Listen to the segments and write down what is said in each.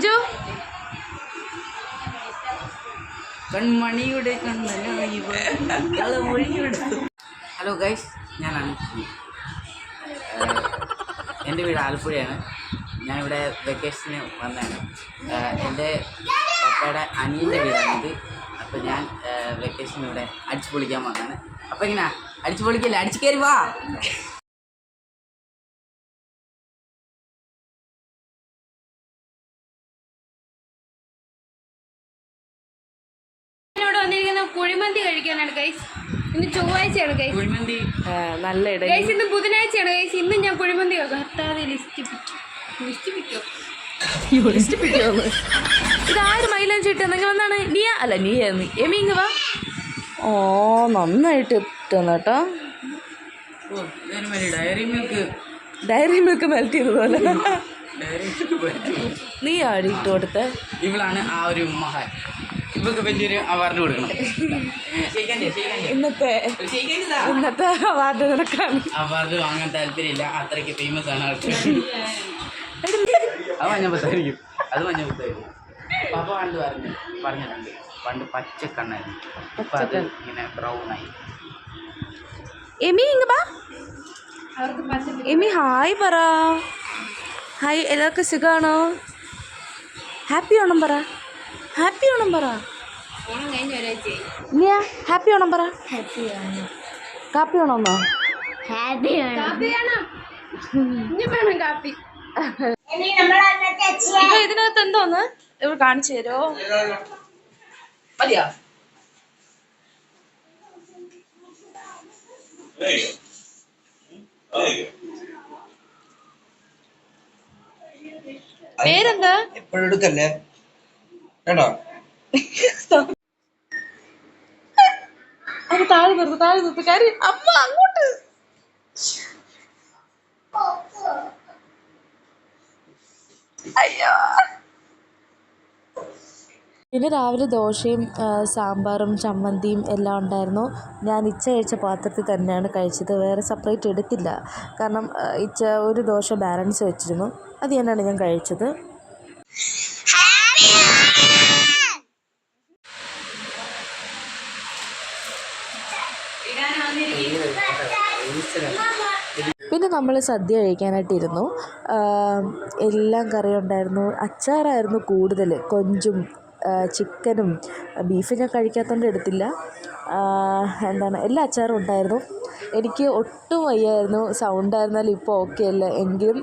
അഞ്ചു കൺമണിയുടെ hello guys, ഞാനാണ് എൻ്റെ വീട് ആലപ്പുഴയാണ്. ഞാനിവിടെ വെക്കേഷന് വന്നതാണ്. എൻ്റെ പപ്പയുടെ അനിയൻ്റെ വീടാണിത്. അപ്പോൾ ഞാൻ വെക്കേഷന് ഇവിടെ അടിച്ചു പൊളിക്കാൻ വന്നതാണ്. അപ്പോൾ ഇങ്ങനെ അടിച്ചു പൊളിക്കല്ലേ, അടിച്ചു കയറി വാ. കുഴിമന്തി കഴിക്കാനാണ് ഗൈസ്. ഇന്ന് ചൊവ്വാഴ്ചയാണ് ഗൈസ്. കുഴിമന്തി നല്ല ഗൈസ്. ഇന്ന് ബുധനാഴ്ചയാണ് ഗൈസ്. ഇന്ന് ഞാൻ കുഴിമന്തി കർത്താതെ ലിസ്റ്റ് പിടിക്കോ. ഇതാര് മൈലാഞ്ചി ഇട്ട് നിങ്ങൾ വന്നാണ്? നീയ അല്ല നീയായിരുന്നു. എമി ഇങ്ങ് വാ. ഓ നന്നായിട്ട് ഇട്ടെന്ന് കേട്ടോ. ഡയറി മിൽക്ക് മെൽറ്റ് ചെയ്തതുപോലെ നീ ആടി ഇട്ട് കൊടുത്തേ. ഇവളാണ് ആ ഒരു മഹാൻ. ഇവൾക്ക് വലിയൊരു അവാർഡ് കൊടുക്കണം. ഇന്നത്തെ അവാർഡ് നിനക്കാണ്. അവാർഡ് വാങ്ങാൻ താല്പര്യമില്ല, അത്രയ്ക്ക് ഫേമസ് ആണ് ആൾക്ക്. അത് മഞ്ഞപ്പത്തായിരിക്കും, അത് മഞ്ഞപ്പത്തായിരിക്കും. പപ്പ പണ്ട് പറഞ്ഞിട്ടുണ്ട്, പണ്ട് പച്ചക്കണ്ണായിരുന്നു, ഇപ്പം അത് ഇങ്ങനെ ബ്രൗൺ ആയി. എമി ഇങ്ങ വാ. എമി ഹായ് പറ. ഹായ്, എല്ലാവർക്കും സുഖമാണോ? ഹാപ്പി ഓണം പറ. ഹാപ്പി ഓണം പറ. നീയാ ഹാപ്പി ഓണം പറ. കാപ്പി ഓണമെന്നോ? ഇപ്പൊ ഇതിനകത്ത് എന്തോന്ന് ഇവർ കാണിച്ചു തരുമോ? മതിയാ? പേരെന്താ? എപ്പോഴും എടുക്കല്ലേ കേട്ടോ. അത് താഴെ നിർത്ത് കാര്യം. അമ്മ അങ്ങോട്ട്. അയ്യോ. പിന്നെ രാവിലെ ദോശയും സാമ്പാറും ചമ്മന്തിയും എല്ലാം ഉണ്ടായിരുന്നു. ഞാൻ ഇച്ച കഴിച്ച പാത്രത്തിൽ തന്നെയാണ് കഴിച്ചത്, വേറെ സെപ്പറേറ്റ് എടുത്തില്ല. കാരണം ഇച്ച ഒരു ദോശ ബാലൻസ് വെച്ചിരുന്നു, അത് തന്നെയാണ് ഞാൻ കഴിച്ചത്. പിന്നെ നമ്മൾ സദ്യ കഴിക്കാനായിട്ടിരുന്നു. എല്ലാം കറിയുണ്ടായിരുന്നു. അച്ചാറായിരുന്നു കൂടുതൽ, കൊഞ്ചും ചിക്കനും ബീഫ് ഞാൻ കഴിക്കാത്തതുകൊണ്ട് എടുത്തില്ല. എല്ലാ അച്ചാറും ഉണ്ടായിരുന്നു. എനിക്ക് ഒട്ടും വയ്യായിരുന്നു, സൗണ്ടായിരുന്നാലും ഇപ്പോൾ ഓക്കെ അല്ല. എങ്കിലും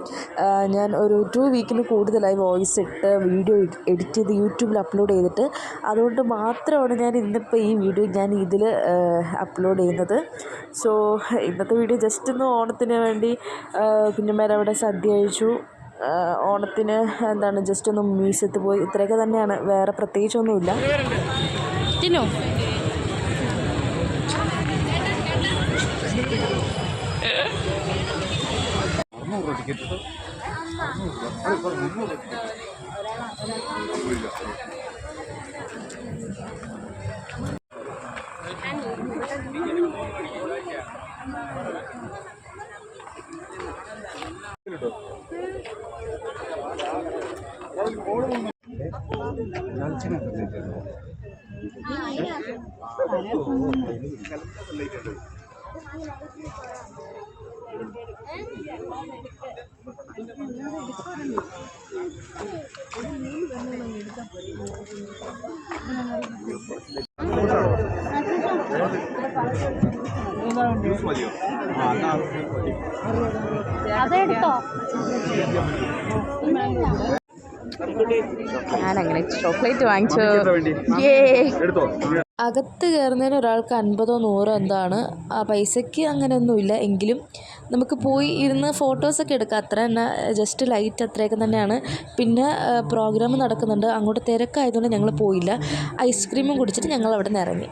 ഞാൻ ഒരു 2 വീക്കിന് കൂടുതലായി വോയിസ് ഇട്ട് വീഡിയോ എഡിറ്റ് ചെയ്ത് യൂട്യൂബിൽ അപ്ലോഡ് ചെയ്തിട്ട്. അതുകൊണ്ട് മാത്രമാണ് ഞാൻ ഇന്നിപ്പോൾ ഈ വീഡിയോ ഞാൻ ഇതിൽ അപ്ലോഡ് ചെയ്യുന്നത്. സോ ഇന്നത്തെ വീഡിയോ ജസ്റ്റ് ഒന്ന് ഓണത്തിന് വേണ്ടി കുഞ്ഞമ്മേരെ അവിടെ സദ്യ കഴിച്ചു. ഓണത്തിന് ജസ്റ്റ് ഒന്ന് മ്യൂസിയത്തിൽ പോയി, ഇത്രയൊക്കെ തന്നെയാണ്, വേറെ പ്രത്യേകിച്ചൊന്നുമില്ല. തിന്നോ? അതെടുത്തോ? ഞാനങ്ങനെ ചോക്ലേറ്റ് വാങ്ങിച്ചു. അകത്ത് കയറുന്നതിന് ഒരാൾക്ക് 50 100 എന്താണ്. ആ പൈസയ്ക്ക് അങ്ങനെയൊന്നുമില്ല, എങ്കിലും നമുക്ക് പോയി ഇരുന്ന് ഫോട്ടോസൊക്കെ എടുക്കാം, അത്ര തന്നെ. ജസ്റ്റ് ലൈറ്റ് അത്രയൊക്കെ തന്നെയാണ്. പിന്നെ പ്രോഗ്രാം നടക്കുന്നുണ്ട്, അങ്ങോട്ട് തിരക്കായതുകൊണ്ട് ഞങ്ങൾ പോയില്ല. ഐസ്ക്രീമും കുടിച്ചിട്ട് ഞങ്ങൾ അവിടെ നിന്ന് ഇറങ്ങി.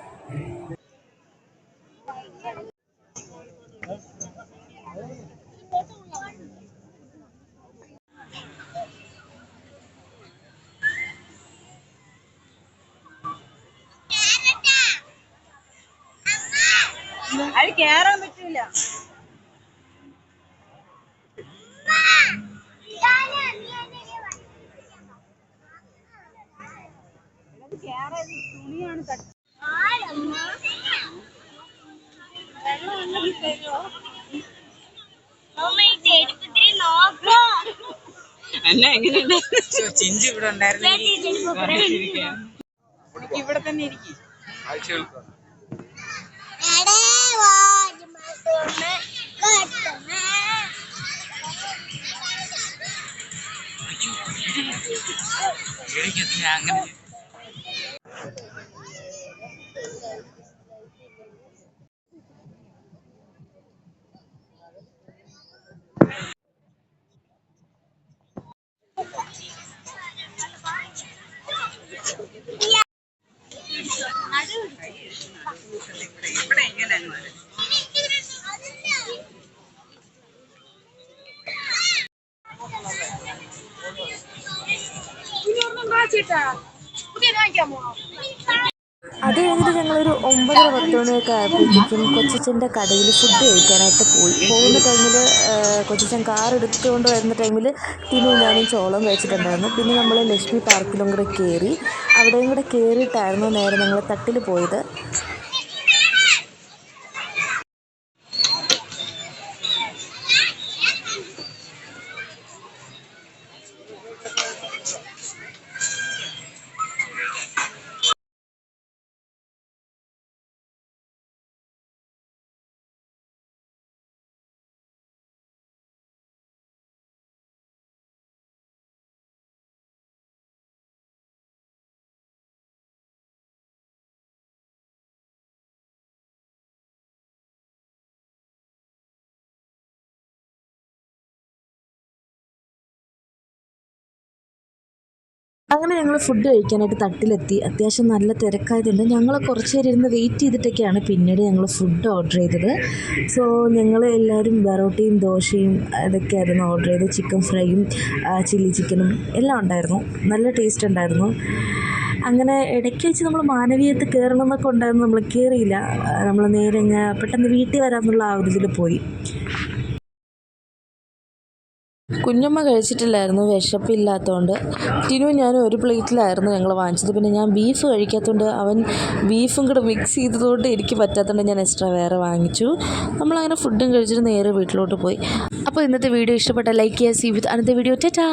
അത് കേറാൻ പറ്റൂല. കേറാ തുണിയാണ് തട്ടി വെള്ളം ഉണ്ടെങ്കിൽ തരുമോ അല്ല എങ്ങനെയുണ്ട് ചിഞ്ചു ഇവിടെ ഉണ്ടായിരുന്നു ഇവിടെ തന്നെ ഇരിക്കും അങ്ങനെ ഇവിടെ എങ്ങനെയാണ് അത് കഴിഞ്ഞിട്ട് ഞങ്ങളൊരു 9:30-10 മണിയൊക്കെ ആയപ്പോഴത്തേക്കും കൊച്ചച്ഛൻ്റെ കടയിൽ ഫുഡ് കഴിക്കാനായിട്ട് പോകുന്ന ടൈമിൽ കൊച്ചച്ഛൻ കാർ എടുത്തുകൊണ്ട് വരുന്ന ടൈമിൽ തിനു ഞാനും ചോളം കഴിച്ചിട്ടുണ്ടായിരുന്നു. പിന്നെ നമ്മൾ ലക്ഷ്മി പാർക്കിലും കൂടെ കയറി. അവിടെയും കൂടെ കയറിയിട്ടായിരുന്നു നേരെ ഞങ്ങൾ തട്ടിൽ പോയത്. അങ്ങനെ ഞങ്ങൾ ഫുഡ് കഴിക്കാനായിട്ട് തട്ടിലെത്തി. അത്യാവശ്യം നല്ല തിരക്കായതുകൊണ്ട് ഞങ്ങൾ കുറച്ച് നേരം ഇരുന്ന് വെയിറ്റ് ചെയ്തിട്ടൊക്കെയാണ് പിന്നീട് ഞങ്ങൾ ഫുഡ് ഓർഡർ ചെയ്തത്. സോ ഞങ്ങൾ എല്ലാവരും പൊറോട്ടയും ദോശയും അതൊക്കെയായിരുന്നു ഓർഡർ ചെയ്തത്. ചിക്കൻ ഫ്രൈയും ചില്ലി ചിക്കനും എല്ലാം ഉണ്ടായിരുന്നു. നല്ല ടേസ്റ്റ് ഉണ്ടായിരുന്നു. അങ്ങനെ ഇടയ്ക്ക് വെച്ച് നമ്മൾ മാനവീയത്തിൽ കയറണം എന്നൊക്കെ ഉണ്ടായിരുന്നു. നമ്മൾ കയറിയില്ല. നമ്മൾ നേരെ പെട്ടെന്ന് വീട്ടിൽ വരാമെന്നുള്ള ആ ഒരു ഇതിൽ പോയി. കുഞ്ഞമ്മ കഴിച്ചിട്ടില്ലായിരുന്നു, വിശപ്പില്ലാത്തതുകൊണ്ട്. ടിനു ഞാനും ഒരു പ്ലേറ്റിലായിരുന്നു ഞങ്ങൾ വാങ്ങിച്ചത്. പിന്നെ ഞാൻ ബീഫ് കഴിക്കാത്തതുകൊണ്ട് അവൻ ബീഫും കൂടെ മിക്സ് ചെയ്തതുകൊണ്ട് എനിക്ക് പറ്റാത്തതുകൊണ്ട് ഞാൻ എക്സ്ട്രാ വേറെ വാങ്ങിച്ചു. നമ്മളങ്ങനെ ഫുഡും കഴിച്ചിട്ട് നേരെ വീട്ടിലോട്ട് പോയി. അപ്പോൾ ഇന്നത്തെ വീഡിയോ ഇഷ്ടപ്പെട്ട ലൈക്ക് ചെയ്യുക. See with another video. Tata.